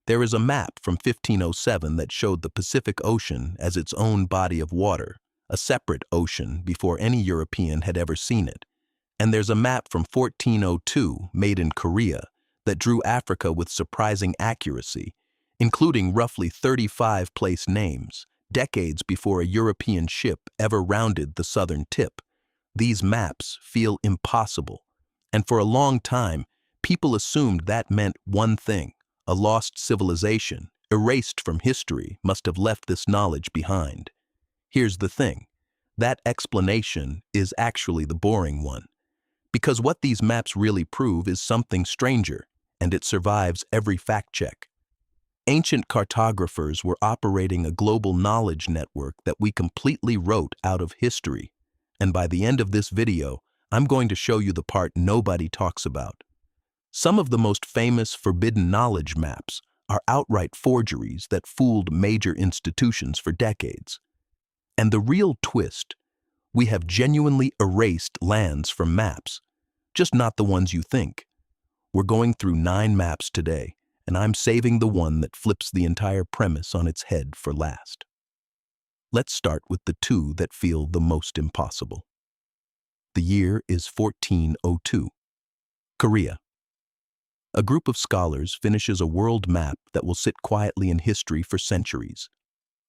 There is a map from 1507 that showed the Pacific Ocean as its own body of water, a separate ocean before any European had ever seen it. And there's a map from 1402 made in Korea that drew Africa with surprising accuracy, including roughly 35 place names, decades before a European ship ever rounded the southern tip. These maps feel impossible, and for a long time, people assumed that meant one thing: a lost civilization, erased from history, must have left this knowledge behind. Here's the thing: that explanation is actually the boring one. Because what these maps really prove is something stranger, and it survives every fact check. Ancient cartographers were operating a global knowledge network that we completely wrote out of history. And by the end of this video, I'm going to show you the part nobody talks about. Some of the most famous forbidden knowledge maps are outright forgeries that fooled major institutions for decades. And the real twist: we have genuinely erased lands from maps, just not the ones you think. We're going through 9 maps today, and I'm saving the one that flips the entire premise on its head for last. Let's start with the 2 that feel the most impossible. The year is 1402. Korea. A group of scholars finishes a world map that will sit quietly in history for centuries.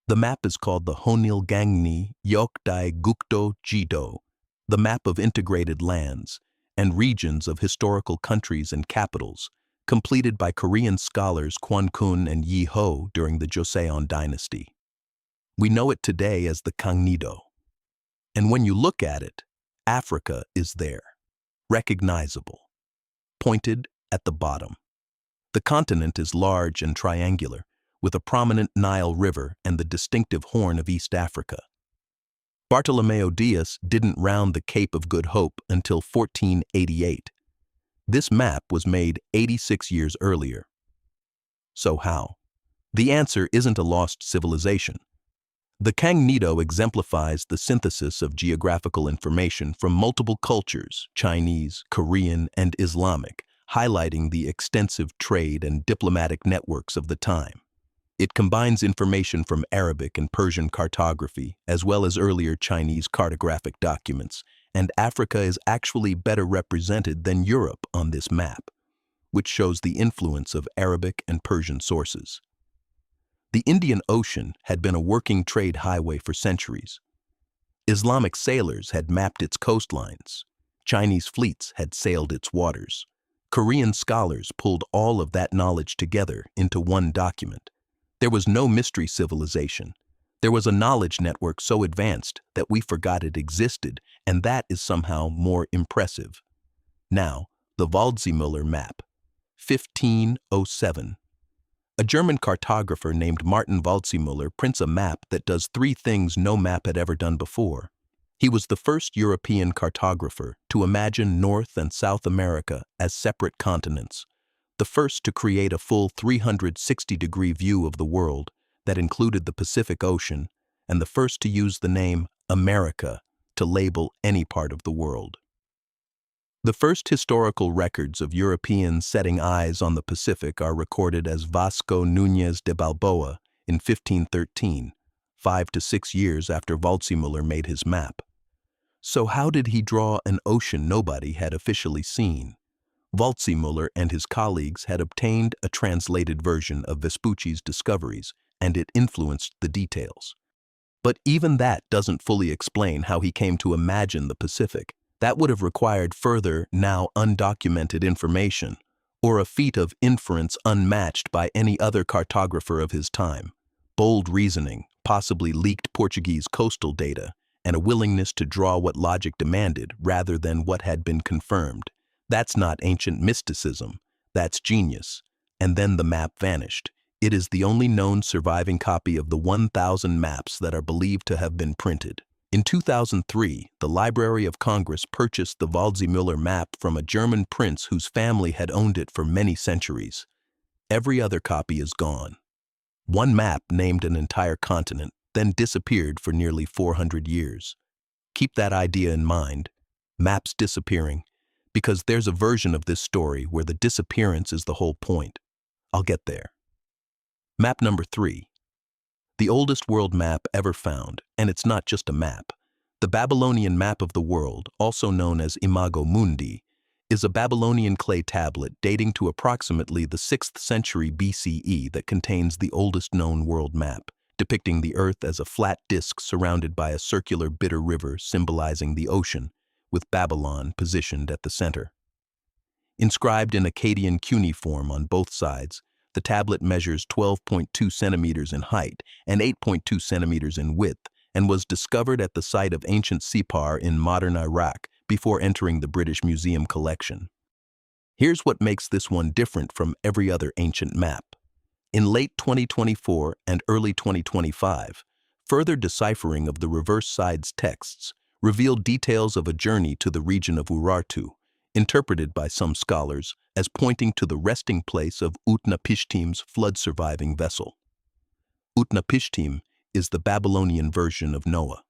The map is called the Honil-gangni Yeokdae Gukdo Jido, the map of integrated lands and regions of historical countries and capitals, completed by Korean scholars Kwon and Yi Ho during the Joseon dynasty. We know it today as the Kangnido. And when you look at it, Africa is there, recognizable, pointed at the bottom. The continent is large and triangular, with a prominent Nile River and the distinctive Horn of East Africa. Bartolomeu Dias didn't round the Cape of Good Hope until 1488. This map was made 86 years earlier. So how? The answer isn't a lost civilization. The Kangnido exemplifies the synthesis of geographical information from multiple cultures, Chinese, Korean, and Islamic, highlighting the extensive trade and diplomatic networks of the time. It combines information from Arabic and Persian cartography, as well as earlier Chinese cartographic documents, and Africa is actually better represented than Europe on this map, which shows the influence of Arabic and Persian sources. The Indian Ocean had been a working trade highway for centuries. Islamic sailors had mapped its coastlines. Chinese fleets had sailed its waters. Korean scholars pulled all of that knowledge together into one document. There was no mystery civilization. There was a knowledge network so advanced that we forgot it existed, and that is somehow more impressive. Now, the Waldseemüller map, 1507. A German cartographer named Martin Waldseemüller prints a map that does 3 things no map had ever done before. He was the first European cartographer to imagine North and South America as separate continents, the first to create a full 360-degree view of the world that included the Pacific Ocean, and the first to use the name America to label any part of the world. The first historical records of Europeans setting eyes on the Pacific are recorded as Vasco Núñez de Balboa in 1513, 5 to 6 years after Waldseemüller made his map. So how did he draw an ocean nobody had officially seen? Waldseemüller and his colleagues had obtained a translated version of Vespucci's discoveries, and it influenced the details. But even that doesn't fully explain how he came to imagine the Pacific. That would have required further, now undocumented information, or a feat of inference unmatched by any other cartographer of his time. Bold reasoning, possibly leaked Portuguese coastal data, and a willingness to draw what logic demanded rather than what had been confirmed. That's not ancient mysticism, that's genius. And then the map vanished. It is the only known surviving copy of the 1,000 maps that are believed to have been printed. In 2003, the Library of Congress purchased the Waldseemüller map from a German prince whose family had owned it for many centuries. Every other copy is gone. One map named an entire continent, then disappeared for nearly 400 years. Keep that idea in mind, maps disappearing, because there's a version of this story where the disappearance is the whole point. I'll get there. Map number 3. The oldest world map ever found, and it's not just a map. The Babylonian Map of the World, also known as Imago Mundi, is a Babylonian clay tablet dating to approximately the 6th century BCE that contains the oldest known world map, depicting the Earth as a flat disk surrounded by a circular bitter river symbolizing the ocean, with Babylon positioned at the center. Inscribed in Akkadian cuneiform on both sides, the tablet measures 12.2 centimeters in height and 8.2 centimeters in width and was discovered at the site of ancient Sippar in modern Iraq before entering the British Museum collection. Here's what makes this one different from every other ancient map. In late 2024 and early 2025, further deciphering of the reverse side's texts revealed details of a journey to the region of Urartu, interpreted by some scholars as pointing to the resting place of Utnapishtim's flood-surviving vessel. Utnapishtim is the Babylonian version of Noah.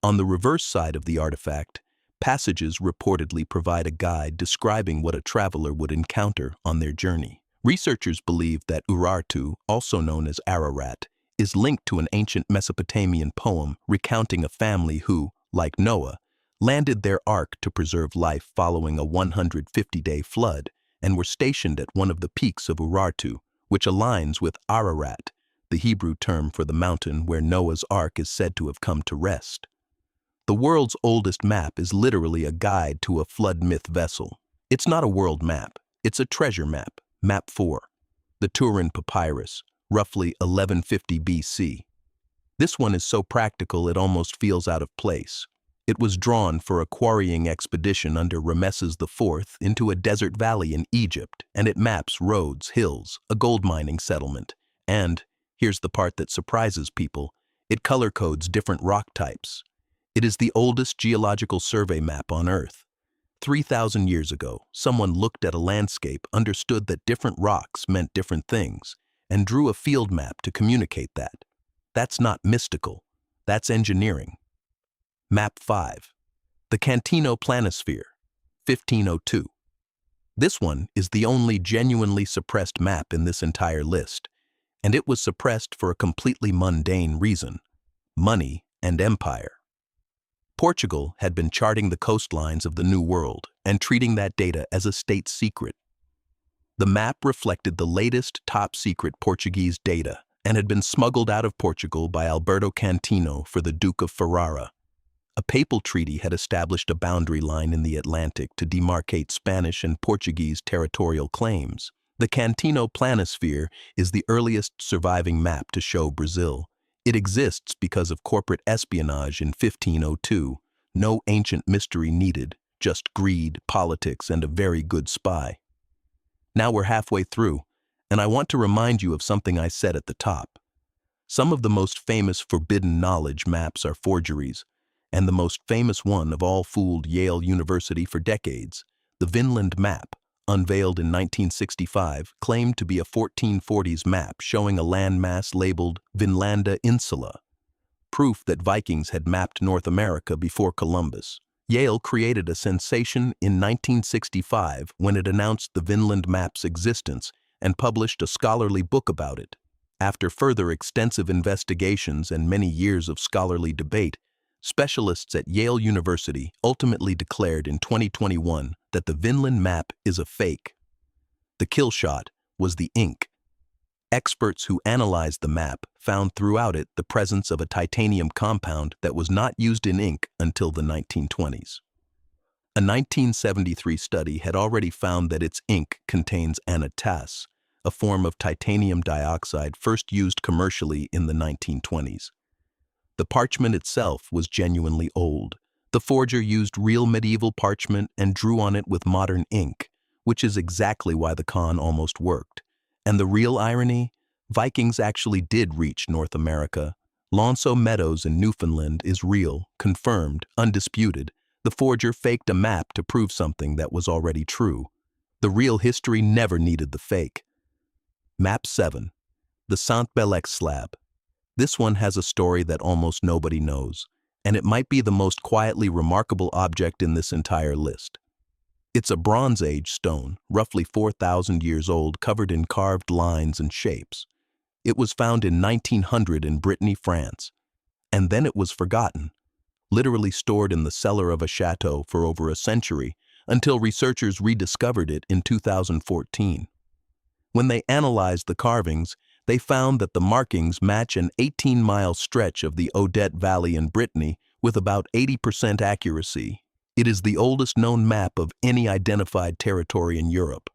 On the reverse side of the artifact, passages reportedly provide a guide describing what a traveler would encounter on their journey. Researchers believe that Urartu, also known as Ararat, is linked to an ancient Mesopotamian poem recounting a family who, like Noah, landed their ark to preserve life following a 150-day flood and were stationed at one of the peaks of Urartu, which aligns with Ararat, the Hebrew term for the mountain where Noah's ark is said to have come to rest. The world's oldest map is literally a guide to a flood myth vessel. It's not a world map, it's a treasure map, Map 4, the Turin Papyrus, roughly 1150 BC. This one is so practical it almost feels out of place. It was drawn for a quarrying expedition under Rameses IV into a desert valley in Egypt, and it maps roads, hills, a gold mining settlement, and, here's the part that surprises people, it color codes different rock types. It is the oldest geological survey map on Earth. 3,000 years ago, someone looked at a landscape, understood that different rocks meant different things, and drew a field map to communicate that. That's not mystical, that's engineering. Map 5. The Cantino Planisphere, 1502. This one is the only genuinely suppressed map in this entire list, and it was suppressed for a completely mundane reason: money and empire. Portugal had been charting the coastlines of the New World and treating that data as a state secret. The map reflected the latest top-secret Portuguese data and had been smuggled out of Portugal by Alberto Cantino for the Duke of Ferrara. A papal treaty had established a boundary line in the Atlantic to demarcate Spanish and Portuguese territorial claims. The Cantino Planisphere is the earliest surviving map to show Brazil. It exists because of corporate espionage in 1502. No ancient mystery needed, just greed, politics, and a very good spy. Now we're halfway through, and I want to remind you of something I said at the top. Some of the most famous forbidden knowledge maps are forgeries, and the most famous one of all fooled Yale University for decades, the Vinland Map, unveiled in 1965, claimed to be a 1440s map showing a landmass labeled Vinlanda Insula, proof that Vikings had mapped North America before Columbus. Yale created a sensation in 1965 when it announced the Vinland Map's existence and published a scholarly book about it. After further extensive investigations and many years of scholarly debate, specialists at Yale University ultimately declared in 2021 that the Vinland Map is a fake. The kill shot was the ink. Experts who analyzed the map found throughout it the presence of a titanium compound that was not used in ink until the 1920s. A 1973 study had already found that its ink contains anatase, a form of titanium dioxide first used commercially in the 1920s. The parchment itself was genuinely old. The forger used real medieval parchment and drew on it with modern ink, which is exactly why the con almost worked. And the real irony? Vikings actually did reach North America. L'Anse aux Meadows in Newfoundland is real, confirmed, undisputed. The forger faked a map to prove something that was already true. The real history never needed the fake. Map 7. The Saint-Belec slab. This one has a story that almost nobody knows, and it might be the most quietly remarkable object in this entire list. It's a Bronze Age stone, roughly 4,000 years old, covered in carved lines and shapes. It was found in 1900 in Brittany, France. And then it was forgotten, literally stored in the cellar of a chateau for over a century, until researchers rediscovered it in 2014. When they analyzed the carvings, they found that the markings match an 18-mile stretch of the Odette Valley in Brittany with about 80% accuracy. It is the oldest known map of any identified territory in Europe.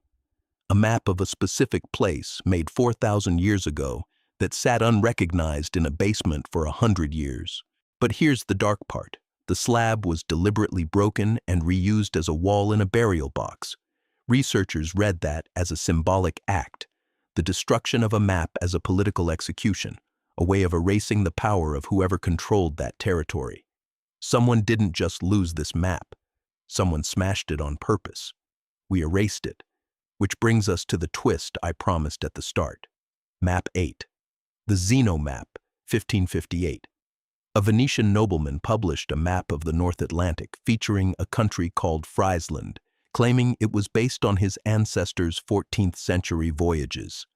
A map of a specific place made 4,000 years ago that sat unrecognized in a basement for 100 years. But here's the dark part. The slab was deliberately broken and reused as a wall in a burial box. Researchers read that as a symbolic act, the destruction of a map as a political execution, a way of erasing the power of whoever controlled that territory. Someone didn't just lose this map. Someone smashed it on purpose. We erased it. Which brings us to the twist I promised at the start. Map 8. The Zeno Map, 1558. A Venetian nobleman published a map of the North Atlantic featuring a country called Friesland, claiming it was based on his ancestors' 14th century voyages.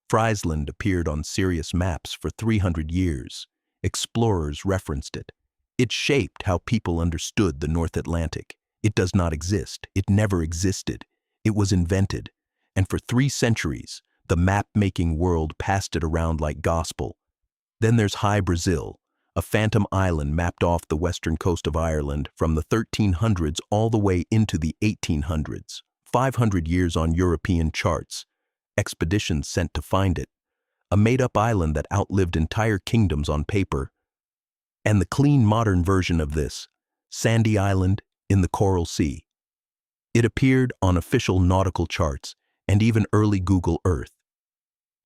Friesland appeared on serious maps for 300 years. Explorers referenced it. It shaped how people understood the North Atlantic. It does not exist. It never existed. It was invented. And for 3 centuries, the map-making world passed it around like gospel. Then there's High Brazil, a phantom island mapped off the western coast of Ireland from the 1300s all the way into the 1800s. 500 years on European charts. Expeditions sent to find it. A made-up island that outlived entire kingdoms on paper. And the clean modern version of this, Sandy Island in the Coral Sea. It appeared on official nautical charts and even early Google Earth.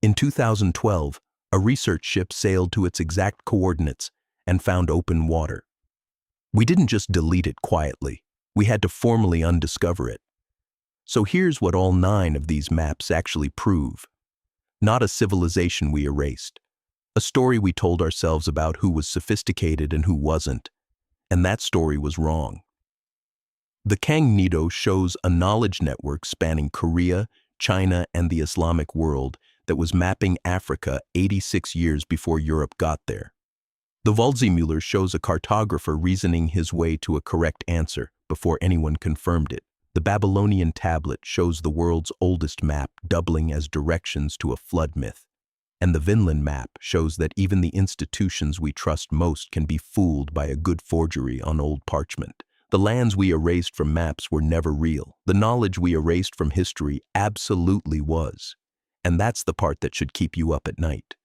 In 2012, a research ship sailed to its exact coordinates and found open water. We didn't just delete it quietly. We had to formally undiscover it. So here's what all 9 of these maps actually prove. Not a civilization we erased. A story we told ourselves about who was sophisticated and who wasn't. And that story was wrong. The Kangnido shows a knowledge network spanning Korea, China, and the Islamic world that was mapping Africa 86 years before Europe got there. The Waldseemüller shows a cartographer reasoning his way to a correct answer before anyone confirmed it. The Babylonian tablet shows the world's oldest map doubling as directions to a flood myth. And the Vinland Map shows that even the institutions we trust most can be fooled by a good forgery on old parchment. The lands we erased from maps were never real. The knowledge we erased from history absolutely was. And that's the part that should keep you up at night.